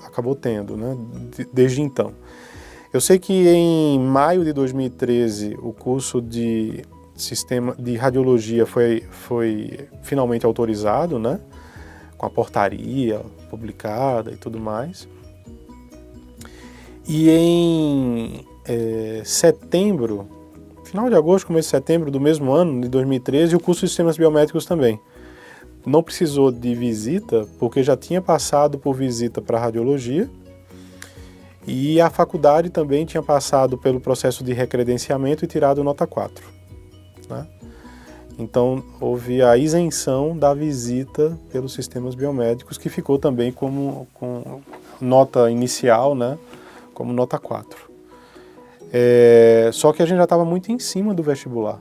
A: acabou tendo, né? Desde então. Eu sei que em maio de 2013 o curso de radiologia foi finalmente autorizado, né? Com a portaria publicada e tudo mais. E em setembro, final de agosto, começo de setembro do mesmo ano, de 2013, o curso de sistemas biomédicos também. Não precisou de visita, porque já tinha passado por visita para radiologia, e a faculdade também tinha passado pelo processo de recredenciamento e tirado nota 4. Né? Então, houve a isenção da visita pelos sistemas biomédicos, que ficou também com nota inicial, né? Como nota 4. Só que a gente já estava muito em cima do vestibular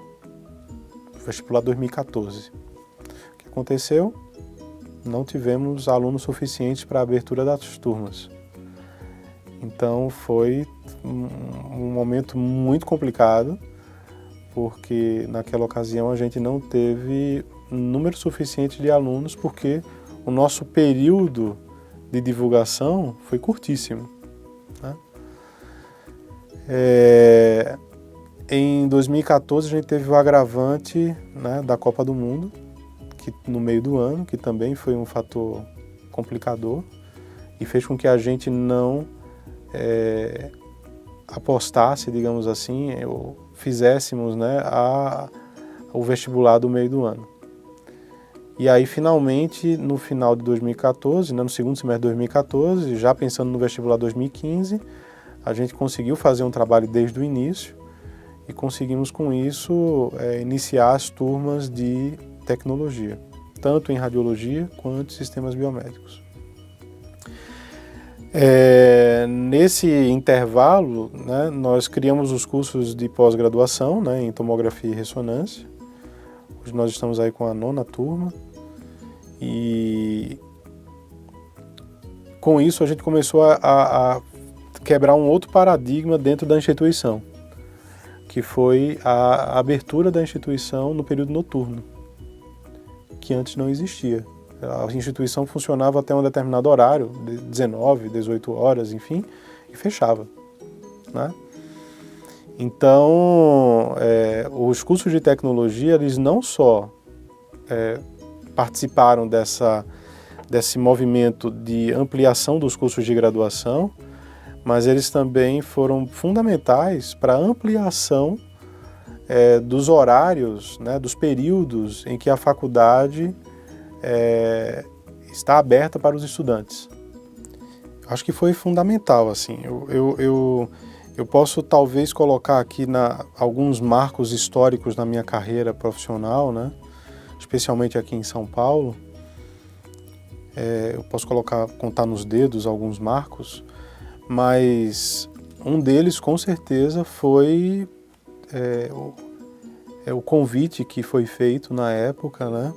A: 2014. O que aconteceu? Não tivemos alunos suficientes para a abertura das turmas. Então foi um momento muito complicado, porque naquela ocasião a gente não teve número suficiente de alunos, porque o nosso período de divulgação foi curtíssimo. Né? Em 2014 a gente teve o agravante, né, da Copa do Mundo, que no meio do ano, que também foi um fator complicador e fez com que a gente não apostasse, digamos assim, ou fizéssemos, né, o vestibular do meio do ano. E aí, finalmente, no final de 2014, né, no segundo semestre de 2014, já pensando no vestibular 2015, a gente conseguiu fazer um trabalho desde o início e conseguimos, com isso, iniciar as turmas de tecnologia, tanto em radiologia quanto em sistemas biomédicos. Nesse intervalo, né, nós criamos os cursos de pós-graduação, né, em tomografia e ressonância. Hoje nós estamos aí com a 9ª turma e com isso a gente começou a quebrar um outro paradigma dentro da instituição, que foi a abertura da instituição no período noturno, que antes não existia. A instituição funcionava até um determinado horário, 19, 18 horas, enfim, e fechava. Né? Então, os cursos de tecnologia, eles não só participaram desse movimento de ampliação dos cursos de graduação, mas eles também foram fundamentais para a ampliação dos horários, né, dos períodos em que a faculdade está aberta para os estudantes. Acho que foi fundamental, assim. Eu posso talvez colocar aqui alguns marcos históricos na minha carreira profissional, né? Especialmente aqui em São Paulo. Eu posso contar nos dedos alguns marcos, mas um deles com certeza foi o convite que foi feito na época, né?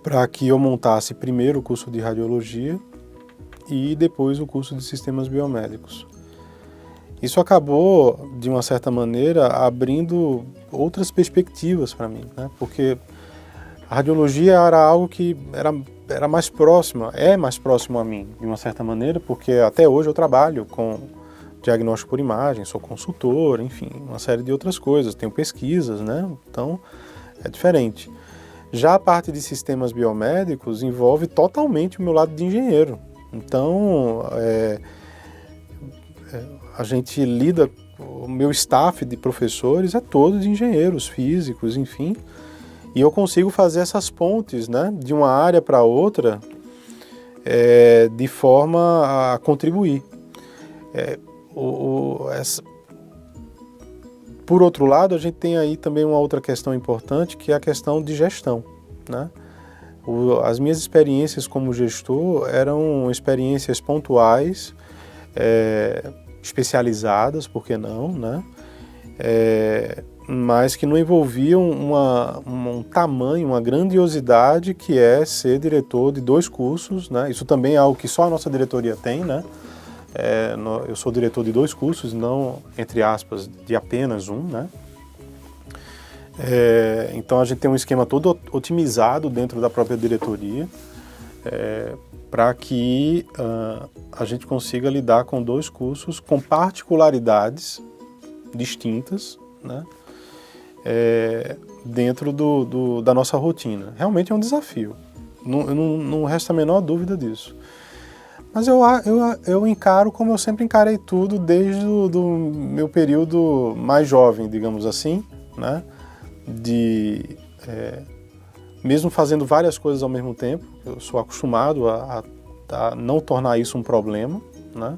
A: Para que eu montasse primeiro o curso de radiologia e depois o curso de sistemas biomédicos. Isso acabou, de uma certa maneira, abrindo outras perspectivas para mim, né? Porque a radiologia era algo que era mais próximo, é mais próximo a mim, de uma certa maneira, porque até hoje eu trabalho com diagnóstico por imagem, sou consultor, enfim, uma série de outras coisas, tenho pesquisas, né? Então é diferente. Já a parte de sistemas biomédicos envolve totalmente o meu lado de engenheiro. Então, a gente lida, o meu staff de professores é todo de engenheiros físicos, enfim, e eu consigo fazer essas pontes, né, de uma área para outra de forma a contribuir. Por outro lado, a gente tem aí também uma outra questão importante, que é a questão de gestão, né? As minhas experiências como gestor eram experiências pontuais, especializadas, por que não, né? Mas que não envolviam um tamanho, uma grandiosidade que é ser diretor de 2 cursos, né? Isso também é algo que só a nossa diretoria tem, né? Eu sou diretor de 2 cursos, não, entre aspas, de apenas um, né? Então a gente tem um esquema todo otimizado dentro da própria diretoria, para que a gente consiga lidar com 2 cursos com particularidades distintas, né? Dentro da nossa rotina. Realmente é um desafio, não resta a menor dúvida disso. Mas eu encaro como eu sempre encarei tudo desde do meu período mais jovem, digamos assim, né? Mesmo fazendo várias coisas ao mesmo tempo, eu sou acostumado a não tornar isso um problema, né?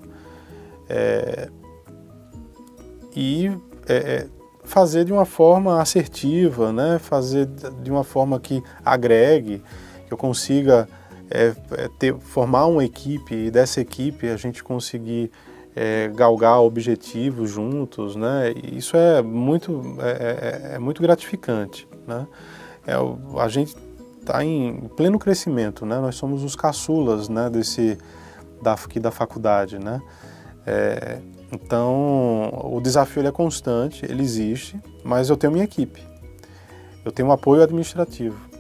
A: Fazer de uma forma assertiva, né? Fazer de uma forma que agregue, que eu consiga formar uma equipe e dessa equipe a gente conseguir galgar objetivos juntos, né? E isso é muito gratificante, né? A gente está em pleno crescimento, né? Nós somos os caçulas, né? Aqui da faculdade, né? Então o desafio ele é constante, ele existe, mas eu tenho minha equipe, eu tenho um apoio administrativo.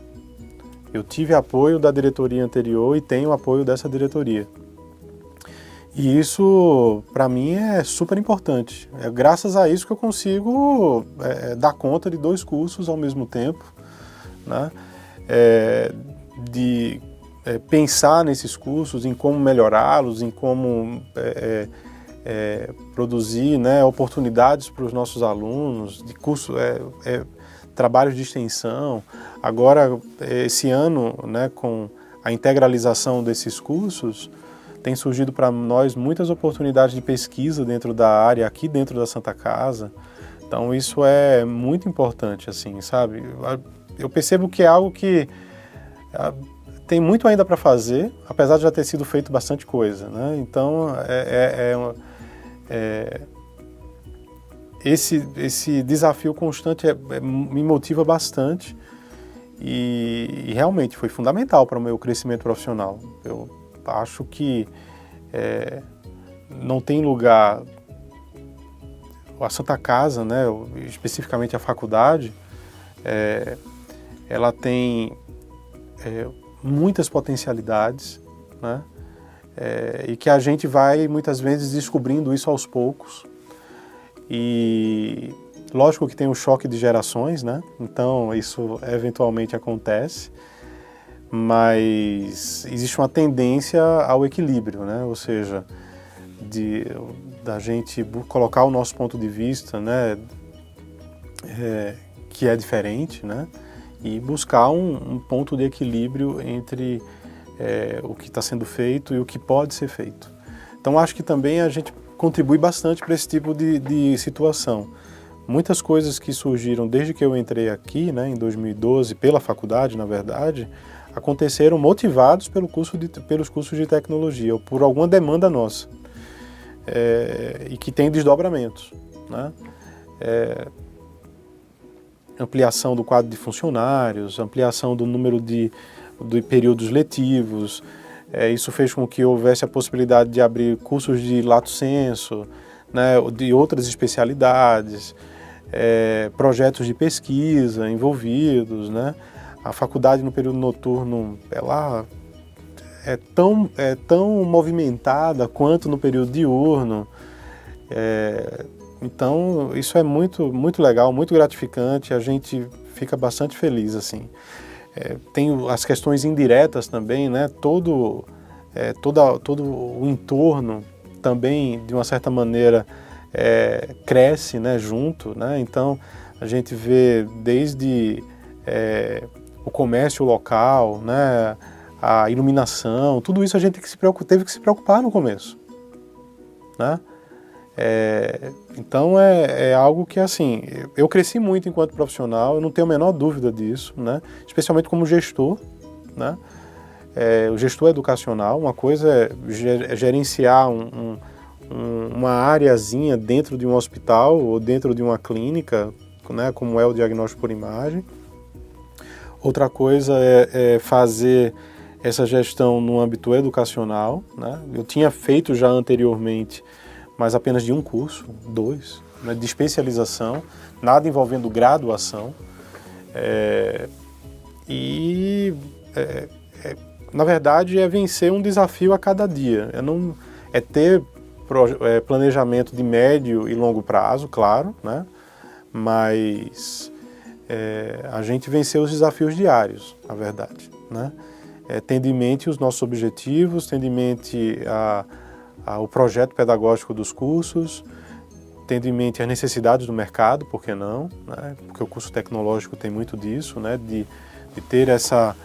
A: Eu tive apoio da diretoria anterior e tenho apoio dessa diretoria. E isso, para mim, é super importante. É graças a isso que eu consigo dar conta de 2 cursos ao mesmo tempo, né? Pensar nesses cursos, em como melhorá-los, em como produzir, né, oportunidades para os nossos alunos, de curso, trabalhos de extensão. Agora, esse ano, né, com a integralização desses cursos, tem surgido para nós muitas oportunidades de pesquisa dentro da área, aqui dentro da Santa Casa. Então isso é muito importante, assim, sabe? Eu percebo que é algo que tem muito ainda para fazer, apesar de já ter sido feito bastante coisa, né? Então esse desafio constante me motiva bastante e realmente foi fundamental para o meu crescimento profissional. Eu acho que não tem lugar, a Santa Casa, né, especificamente a faculdade, ela tem muitas potencialidades, né, e que a gente vai muitas vezes descobrindo isso aos poucos. E lógico que tem um choque de gerações, né? Então isso eventualmente acontece, mas existe uma tendência ao equilíbrio, né? Ou seja, da gente colocar o nosso ponto de vista, né? Que é diferente, né? E buscar um ponto de equilíbrio entre o que está sendo feito e o que pode ser feito. Então acho que também a gente contribui bastante para esse tipo de situação. Muitas coisas que surgiram desde que eu entrei aqui, né, em 2012, pela faculdade, na verdade, aconteceram motivados pelos cursos de tecnologia, ou por alguma demanda nossa, e que tem desdobramentos, né? Ampliação do quadro de funcionários, ampliação do número de períodos letivos. Isso fez com que houvesse a possibilidade de abrir cursos de lato sensu, né, de outras especialidades, projetos de pesquisa envolvidos, né? A faculdade no período noturno ela é tão movimentada quanto no período diurno. Então isso é muito, muito legal, muito gratificante, a gente fica bastante feliz, assim. Tem as questões indiretas também, né? Todo o entorno também, de uma certa maneira, cresce, né, junto, né? Então a gente vê desde o comércio local, né, a iluminação, tudo isso a gente teve que se preocupar no começo, né? Então é algo que, assim, eu cresci muito enquanto profissional, eu não tenho a menor dúvida disso, né? Especialmente como gestor, né? O gestor educacional, uma coisa é gerenciar uma areazinha dentro de um hospital ou dentro de uma clínica, né, como é o diagnóstico por imagem. Outra coisa é fazer essa gestão no âmbito educacional, né? Eu tinha feito já anteriormente, mas apenas de um curso, 2, né, de especialização, nada envolvendo graduação. Na verdade, é vencer um desafio a cada dia. É ter planejamento de médio e longo prazo, claro, né? Mas a gente venceu os desafios diários, na verdade, né? Tendo em mente os nossos objetivos, tendo em mente o projeto pedagógico dos cursos, tendo em mente as necessidades do mercado, por que não, né? Porque o curso tecnológico tem muito disso, né? De ter essa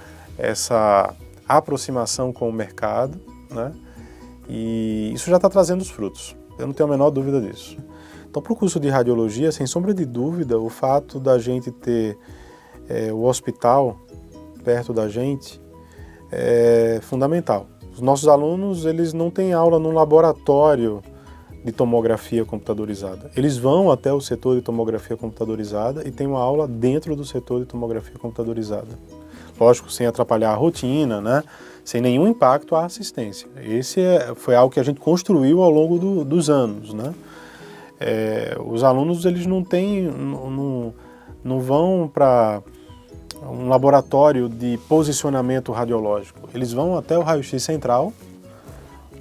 A: aproximação com o mercado, né? E isso já está trazendo os frutos, eu não tenho a menor dúvida disso. Então, para o curso de radiologia, sem sombra de dúvida, o fato da gente ter o hospital perto da gente é fundamental. Os nossos alunos, eles não têm aula no laboratório de tomografia computadorizada. Eles vão até o setor de tomografia computadorizada e tem uma aula dentro do setor de tomografia computadorizada. Lógico, sem atrapalhar a rotina, né? Sem nenhum impacto à assistência. Esse foi algo que a gente construiu ao longo dos anos, né? Os alunos, eles não vão para um laboratório de posicionamento radiológico. Eles vão até o raio-x central,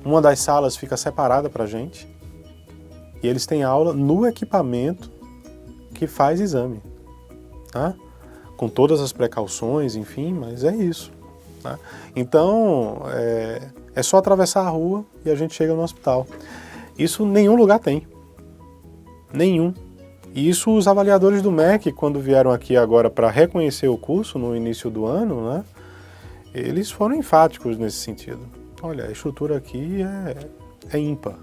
A: uma das salas fica separada para a gente, e eles têm aula no equipamento que faz exame, tá? Com todas as precauções, enfim, mas é isso, tá? Então, é só atravessar a rua e a gente chega no hospital. Isso nenhum lugar tem. Nenhum. E isso os avaliadores do MEC, quando vieram aqui agora para reconhecer o curso no início do ano, né, eles foram enfáticos nesse sentido. Olha, a estrutura aqui é ímpar.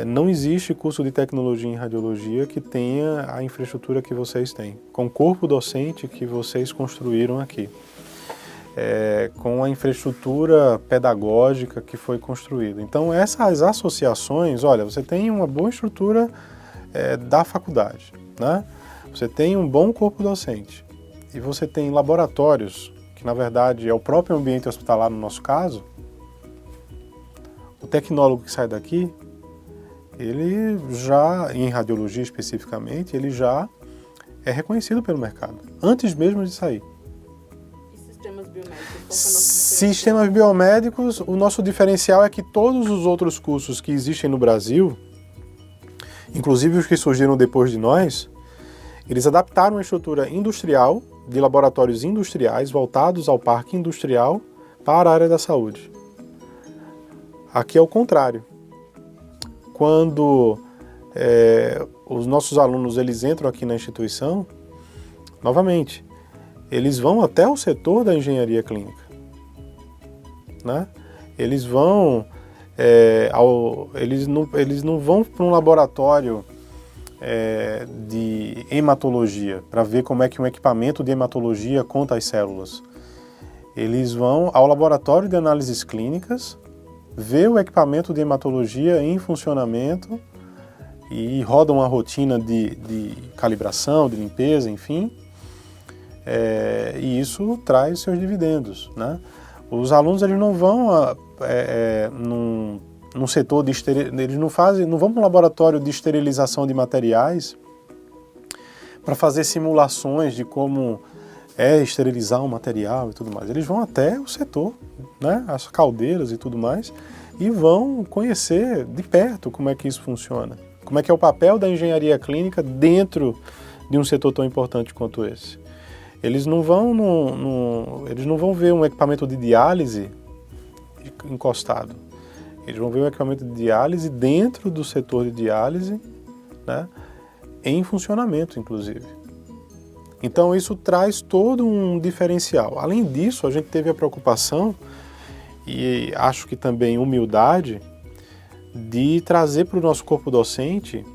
A: Não existe curso de tecnologia em radiologia que tenha a infraestrutura que vocês têm, com o corpo docente que vocês construíram aqui, com a infraestrutura pedagógica que foi construída. Então, essas associações, olha, você tem uma boa estrutura da faculdade, né? Você tem um bom corpo docente e você tem laboratórios, que na verdade é o próprio ambiente hospitalar no nosso caso. O tecnólogo que sai daqui, ele já, em radiologia especificamente, ele já é reconhecido pelo mercado, antes mesmo de sair.
B: E sistemas biomédicos?
A: Sistemas biomédicos, o nosso diferencial é que todos os outros cursos que existem no Brasil, inclusive os que surgiram depois de nós, eles adaptaram a estrutura industrial, de laboratórios industriais voltados ao parque industrial para a área da saúde. Aqui é o contrário. Quando os nossos alunos eles entram aqui na instituição, novamente, eles vão até o setor da engenharia clínica, né? Eles vão eles não vão para um laboratório de hematologia para ver como é que um equipamento de hematologia conta as células. Eles vão ao laboratório de análises clínicas, ver o equipamento de hematologia em funcionamento e rodam uma rotina de calibração, de limpeza, enfim, e isso traz seus dividendos, né? Os alunos eles não vão num setor de eles não vão para um laboratório de esterilização de materiais para fazer simulações de como esterilizar um material e tudo mais. Eles vão até o setor, né, as caldeiras e tudo mais, e vão conhecer de perto como é que isso funciona, como é que é o papel da engenharia clínica dentro de um setor tão importante quanto esse. Eles não vão ver um equipamento de diálise encostado. Eles vão ver um equipamento de diálise dentro do setor de diálise, né, em funcionamento, inclusive. Então, isso traz todo um diferencial. Além disso, a gente teve a preocupação, e acho que também humildade, de trazer para o nosso corpo docente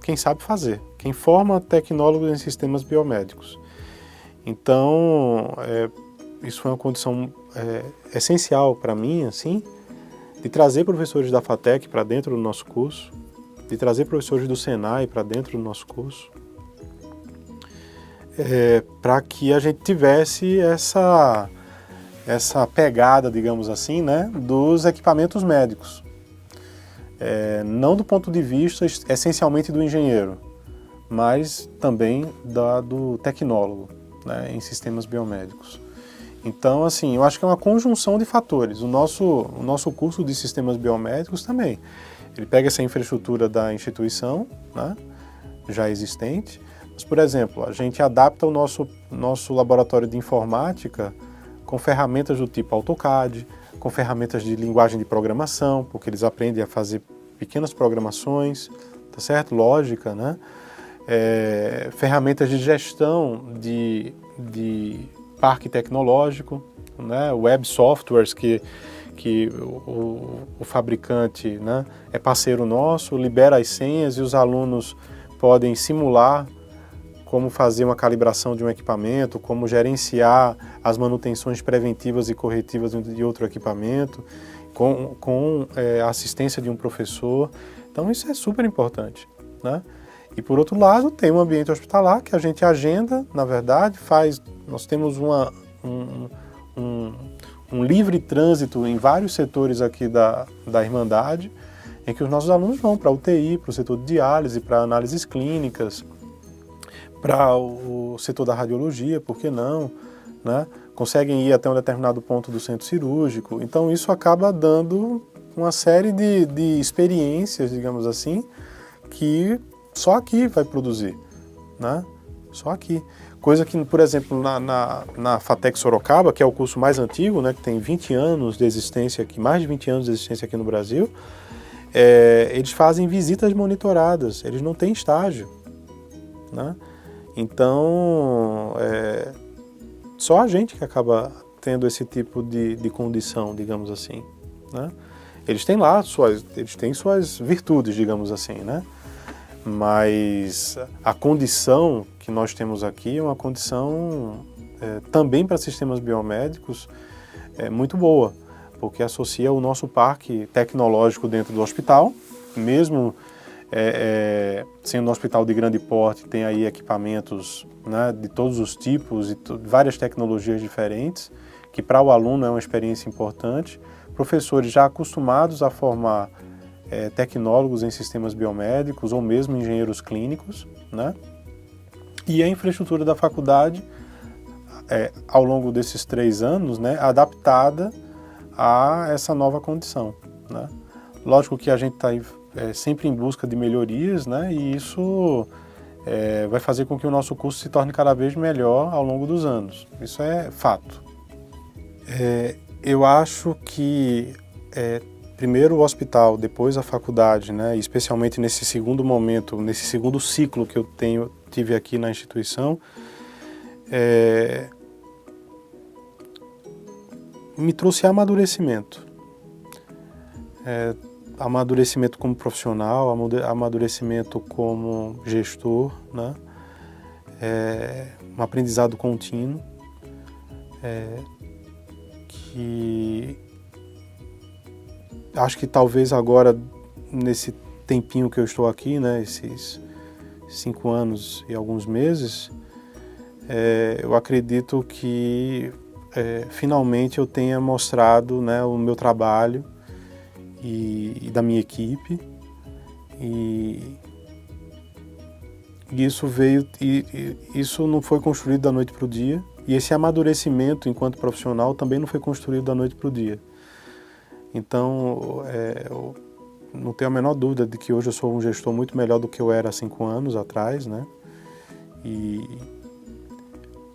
A: quem sabe fazer, quem forma tecnólogos em sistemas biomédicos. Então, isso foi uma condição essencial para mim, assim, de trazer professores da FATEC para dentro do nosso curso, de trazer professores do Senai para dentro do nosso curso, para que a gente tivesse essa pegada, digamos assim, né, dos equipamentos médicos. Não do ponto de vista essencialmente do engenheiro, mas também do tecnólogo, né, em sistemas biomédicos. Então, assim, eu acho que é uma conjunção de fatores. O nosso curso de sistemas biomédicos também. Ele pega essa infraestrutura da instituição, né, já existente, mas, por exemplo, a gente adapta o nosso laboratório de informática com ferramentas do tipo AutoCAD, com ferramentas de linguagem de programação, porque eles aprendem a fazer pequenas programações, tá certo? Lógica, né? Ferramentas de gestão de parque tecnológico, né? Web softwares que o fabricante, né, é parceiro nosso, libera as senhas e os alunos podem simular como fazer uma calibração de um equipamento, como gerenciar as manutenções preventivas e corretivas de outro equipamento, com a assistência de um professor. Então isso é super importante, né? E por outro lado, tem um ambiente hospitalar que a gente agenda, na verdade, nós temos um livre trânsito em vários setores aqui da Irmandade, em que os nossos alunos vão para a UTI, para o setor de diálise, para análises clínicas, para o setor da radiologia, por que não, né? Conseguem ir até um determinado ponto do centro cirúrgico. Então isso acaba dando uma série de experiências, digamos assim, que só aqui vai produzir, né? Só aqui. Coisa que, por exemplo, na FATEC Sorocaba, que é o curso mais antigo, né, que tem 20 anos de existência aqui, mais de 20 anos de existência aqui no Brasil, eles fazem visitas monitoradas, eles não têm estágio, né? Então, só a gente que acaba tendo esse tipo de condição, digamos assim, né? Eles têm lá suas virtudes, digamos assim, né? Mas a condição que nós temos aqui é uma condição também para sistemas biomédicos muito boa, porque associa o nosso parque tecnológico dentro do hospital, mesmo sendo um hospital de grande porte, tem aí equipamentos, né, de todos os tipos e várias tecnologias diferentes, que para o aluno é uma experiência importante. Professores já acostumados a formar tecnólogos em sistemas biomédicos ou mesmo engenheiros clínicos, né? E a infraestrutura da faculdade, ao longo desses 3 anos, né, adaptada a essa nova condição, né? Lógico que a gente está sempre em busca de melhorias, né? E isso vai fazer com que o nosso curso se torne cada vez melhor ao longo dos anos. Isso é fato. Eu acho que primeiro o hospital, depois a faculdade, né? E especialmente nesse segundo momento, nesse segundo ciclo que eu tive aqui na instituição, me trouxe amadurecimento. Amadurecimento como profissional, amadurecimento como gestor, né? Um aprendizado contínuo, que acho que talvez agora, nesse tempinho que eu estou aqui, né, esses 5 anos e alguns meses, eu acredito que finalmente eu tenha mostrado, né, o meu trabalho e da minha equipe, e isso veio, isso não foi construído da noite para o dia, e esse amadurecimento enquanto profissional também não foi construído da noite para o dia. Então, eu não tenho a menor dúvida de que hoje eu sou um gestor muito melhor do que eu era há 5 anos atrás, né? E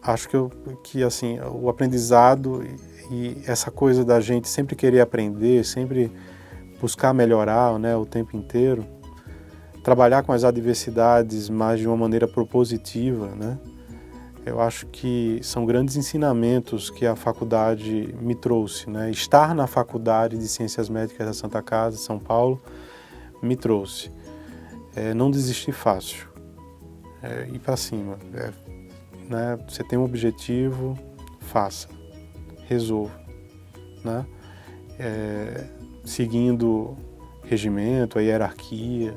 A: acho que assim, o aprendizado e essa coisa da gente sempre querer aprender, sempre buscar melhorar, né, o tempo inteiro, trabalhar com as adversidades, mas de uma maneira propositiva, né? Eu acho que são grandes ensinamentos que a faculdade me trouxe, né? Estar na Faculdade de Ciências Médicas da Santa Casa, São Paulo, me trouxe? Não desistir fácil, ir para cima. Né? Você tem um objetivo, faça, resolva, né? Seguindo regimento, a hierarquia,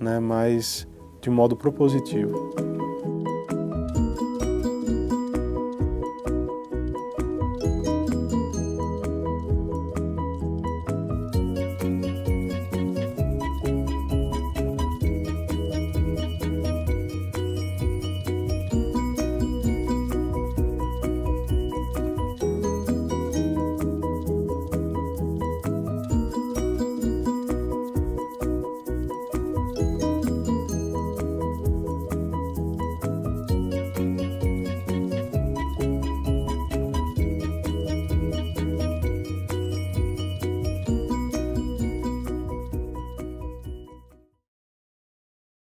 A: né? Mas de modo propositivo.